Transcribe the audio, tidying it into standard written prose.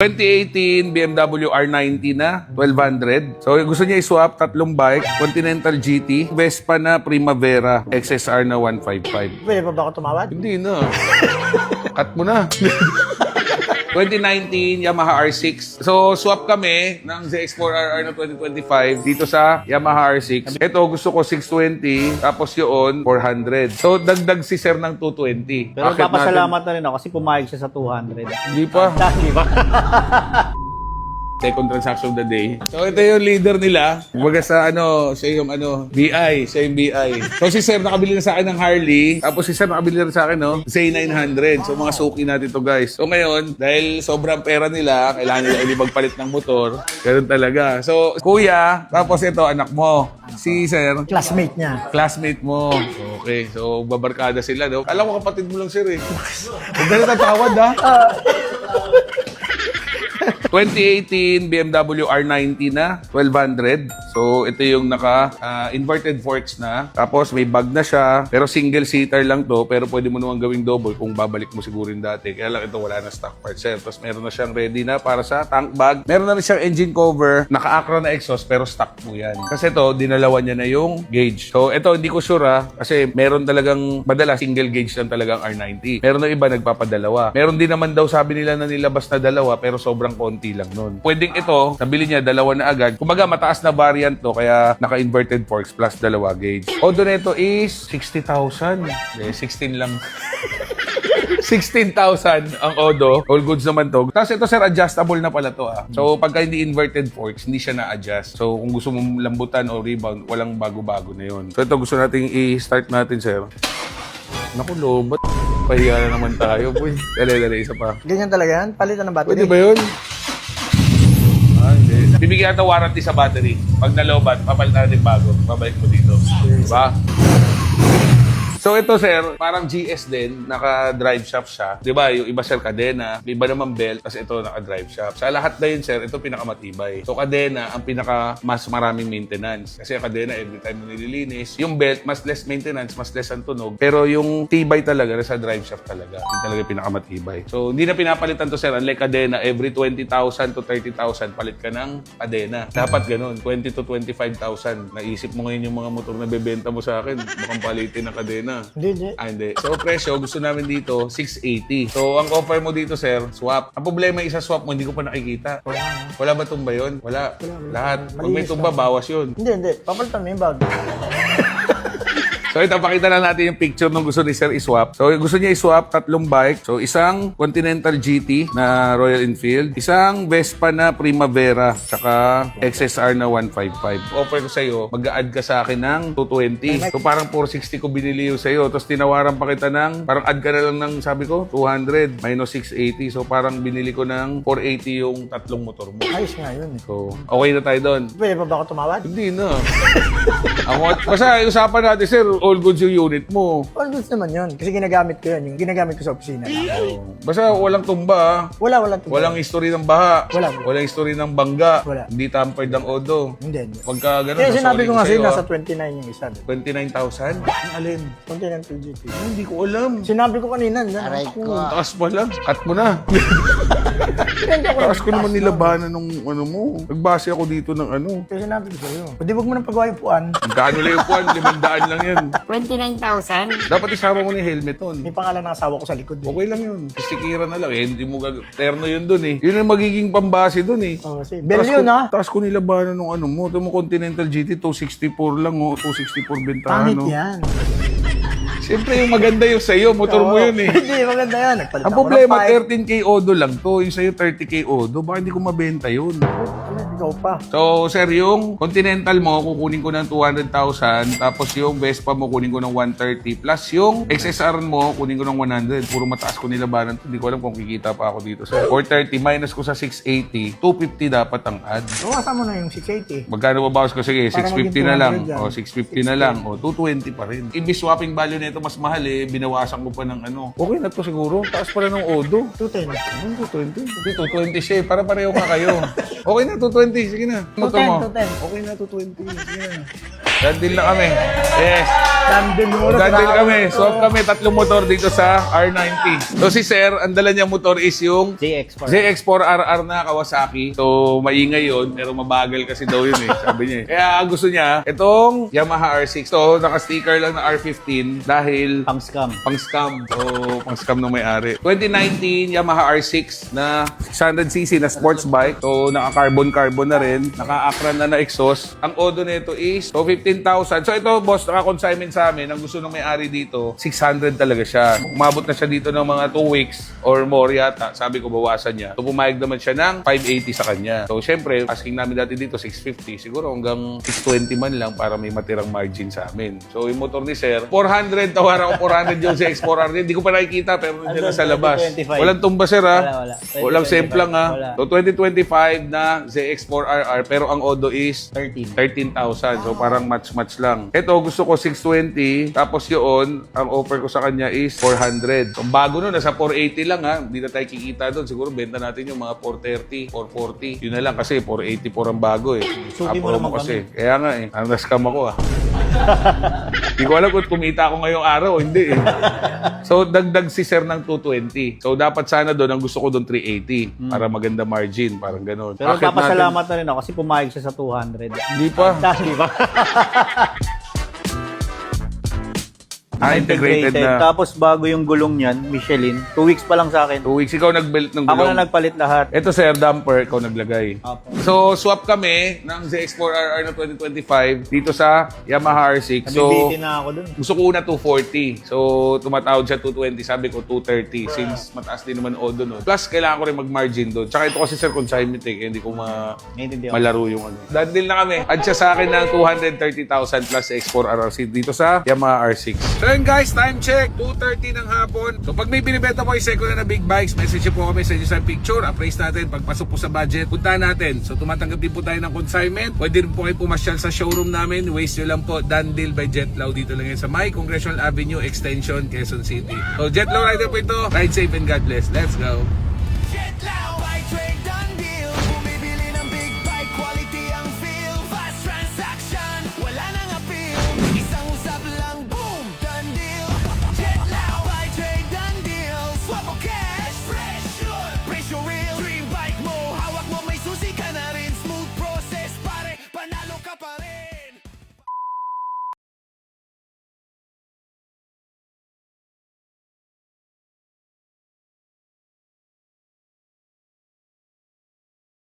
2018 BMW R90 na, 1200. So gusto niya i-swap tatlong bike, Continental GT, Vespa na Primavera, XSR na 155. Pwede pa ba ako tumawad? Hindi na. Cut mo na. 2019 Yamaha R6. So swap kami ng ZX4RR na 2025 dito sa Yamaha R6. Ito gusto ko 620, tapos yun 400. So dagdag si sir ng 220. Pero Akit papasalamat na rin ako kasi pumayag siya sa 200. Hindi pa. Di ba? Second transaction of the day. So ito yung leader nila. Kumbaga sa siya yung BI, siya yung BI. So si Sir nakabili na sa akin ng Harley, tapos si Sir nakabili na sa akin Z900. So mga suki natin to guys. So ngayon, dahil sobrang pera nila, kailangan nila ulit magpalit ng motor. Ganun talaga. So kuya, tapos ito anak mo. Si Sir, Classmate niya. classmate mo. Okay, so babarkada sila, no? Alam ko kapatid mo lang, Sir, eh. Huwag na natatawad, ha? 2018 BMW R90 na, 1200. So, ito yung naka-inverted forks na. Tapos, may bag na siya. Pero single-seater lang to. Pero pwede mo naman gawing double kung babalik mo siguro yung dati. Kaya lang ito, wala na stock parts. Tapos, meron na siyang ready na para sa tank bag. Meron na rin siyang engine cover. Naka-Acra na exhaust, pero stock mo yan. Kasi ito, dinalawan niya na yung gauge. So, ito, hindi ko sure kasi meron talagang, madalas, single gauge lang talagang R90. Meron na iba nagpapadalawa. Meron din naman daw, sabi nila na nilabas na dalawa, pero sobrang konti lang nun. Pwedeng ito, nabili niya, dalawa na agad. Kumbaga, mataas na variant to, kaya naka-inverted forks plus dalawa gauge. Odo nito is 60,000. 16 lang. 16,000 ang Odo. All goods naman to. Tapos ito, sir, adjustable na pala to. So, pagka hindi inverted forks, hindi siya na-adjust. So, kung gusto mong lambutan o rebound, walang bago-bago na yun. So, ito gusto nating i-start natin, sir. Naku, lobat. Pahiya na naman tayo, boy. Dali, isa pa. Ganyan talaga yan? Palitan ng battery? Pwede ba yun? Hindi. Bibigyan natin warranty sa battery. Pag nalobat, papalitan natin bago. Babalik mo dito. Diba? So ito sir, parang GS din, naka-drive shaft siya. 'Di ba? Yung iba sir kadena, may iba naman belt, tapos ito naka-drive shaft. Sa lahat na yun sir, ito pinakamatibay. So kadena ang pinaka mas maraming maintenance. Kasi ang kadena every time mo nililinis. Yung belt mas less maintenance, mas less ang tunog. Pero yung tibay talaga sa drive shaft talaga. Yung talaga pinakamatibay. So hindi na pinapalitan to sir, unlike kadena, every 20,000 to 30,000 palit ka ng kadena. Dapat ganun, 20 to 25,000. Naisip mo ngayon yung mga motor na bebenta mo sa akin, mukhang palitin ng kadena. Hindi. Hindi. So, presyo, gusto namin dito, 680. So, ang offer mo dito, sir, swap. Ang problema, isa swap mo, hindi ko pa nakikita. Wala ba tumba yun? Wala. Lahat. Pag may tumba, bawas yun. Hindi. Papalitan mo yung bag. So ito, pakita na natin yung picture nung gusto ni Sir i-swap. So gusto niya i-swap tatlong bike. So isang Continental GT na Royal Enfield, isang Vespa na Primavera, tsaka XSR na 155. Offer ko sa'yo, mag-a-add ka sa akin ng 220. So parang 460 ko binili yung sa'yo. Tapos tinawaran pa kita ng, parang add ka na lang ng, sabi ko, 200 minus 680. So parang binili ko ng 480 yung tatlong motor mo. Ayos nga yun. So okay na tayo doon. Pwede pa ba ako tumawad? Hindi na. Basta usapan natin, sir, all goods yung unit mo. All goods naman yun. Kasi ginagamit ko yun. Yung ginagamit ko sa opisina. Basta walang tumba. Wala. Walang history ng baha. Wala. Walang history ng bangga. Wala. Hindi tampered ng Odo. Hindi. Pagka ganun, Kaya sinabi ko nga sa'yo, nasa sa'yo, 29 yung isa. 29,000? Ang alin? Continental GT. Hindi ko alam. Sinabi ko kanina. Aray Ako, ko. taas pa lang. Cut mo na. Taas ko naman nilabanan ng mo. Nagbase ako dito ng Kaya sinabi ko sa'yo. Pwede wag mo nang pagawa yung puan. Magkano lang yung puwan? 500 lang yan. 29,000? Dapat isama mo ni helmet on. May pangalan ng asawa ko sa likod. Okay lang yun. Stickera na lang. Hindi mo terno yun dun eh. Yun ang magiging pambase dun eh. Oh, kasi bell yun ha. Taas ko nilabanan ng mo. Ito mo Continental GT, 264 lang 264 bentahan Pangit yan. Siyempre yung maganda yung sa'yo, motor mo yun eh. Hindi, maganda yan. Nagpalit Ang ako ng problema, pipe. 13K Odo lang to. Yung sa'yo 30K Odo, baka hindi ko mabenta yun. Ikaw pa. So, sir, yung Continental mo, kukunin ko ng 200,000. Tapos yung Vespa mo, kunin ko ng 130. Plus yung XSR mo, kunin ko ng 100. Puro mataas ko nilabanan to. Hindi ko alam kung kikita pa ako dito, sir. 430 minus ko sa 680. 250 dapat ang add. Bawasan mo na yung 680. Magkano babawas ko? Sige, Para 650 na lang. maging 200 yan. O, 650 na lang. O, 220 pa rin. Ibig swapping value nito mas mahal eh. Binawasan ko pa ng Okay na to siguro. Taas pa rin ng Odo. 210. Ano, 220? Hindi, 220 siya eh. Para pareho ka kayo. Okay na, 220. Sige na. Motor mo. 210. Okay na, 220. Sige na. Dandil na kami. Yes. Dandil muna. Dandil kami. Swap kami. 3 motor dito sa R90. So si Sir, ang dala niya motor is yung JX4. ZX4RR na Kawasaki. So, maingay yun, pero mabagal kasi daw yun eh, sabi niya eh. Kaya gusto niya, itong Yamaha R6. So, naka-sticker lang na R15 dahil Pang scam. pang-scam. So, pang-scam ng may-ari. 2019 Yamaha R6 na 600cc na sports bike. So, naka-carbon na rin. Naka-Acran na exhaust. Ang odo nito is 15,000. So, ito, boss, naka-consignment sa amin. Ang gusto ng may-ari dito, 600 talaga siya. Umabot na siya dito ng mga 2 weeks or more yata. Sabi ko, bawasan niya. So, pumayag naman siya ng 580 sa kanya. So, syempre, asking namin dati dito, 650. Siguro hanggang 620 man lang para may matirang margin sa amin. So, yung motor ni Sir, 400. Tawaran ko 400 yung ZX4R. Hindi ko pa nakikita, pero nandiyan na sa labas. 2025. Walang tumba, Sir, ha? Wala. Walang simple lang, ha? Wala. So, 2025 na ZX4RR, pero ang odo is 13,000. So, parang match-match lang. Ito, gusto ko 620. Tapos yun, ang offer ko sa kanya is 400. So, bago nun, nasa 480 lang, ha? Hindi na tayo kikita doon. Siguro, benta natin yung mga 430, 440. Yun na lang kasi 484 ang bago, eh. Sugi mo naman kasi. Kaya nga, eh. Ang nascam ako, ha? Hindi ko alam kung kumita ako ngayong araw o hindi, eh. So, dagdag si Sir ng 220. So, dapat sana doon, ang gusto ko doon 380 para maganda margin, parang ganun. Pero Akit papasalamat na rin ako kasi pumayag siya sa 200. Hindi pa. Di ba? Integrated na. Tapos bago yung gulong niyan, Michelin. 2 weeks pa lang sa akin. 2 weeks, ikaw nag-belt ng Ako gulong. na nagpalit lahat. Ito, Sir, damper, ikaw naglagay. Apo. So, swap kami ng ZX4RR na 2025 dito sa Yamaha R6. So, Nabibitin na ako dun. gusto ko una 240. So, tumatawad siya 220. Sabi ko 230 since mataas din naman odo nun. Plus, kailangan ko rin mag-margin doon. Tsaka ito kasi, Sir, consignment eh. Kaya hindi ko Naiintindihan ko. malaro yung ano. Dandil na kami. Add siya sa akin ng 230,000 plus X4RRC dito sa Yamaha R6. So yun guys, time check. 2:30 ng hapon. So pag may binibenta po yung second na big bikes, message nyo po kami sa inyo sa picture. Appraise natin. Pagpasok po sa budget, punta natin. So tumatanggap din po tayo ng consignment. Pwede rin po kayo pumasyal sa showroom namin. Waste nyo lang po. Dandil by Jetlaw. Dito lang yan sa May Congressional Avenue Extension, Quezon City. So Jetlaw rider po ito. Ride safe and God bless. Let's go. Jetlaw.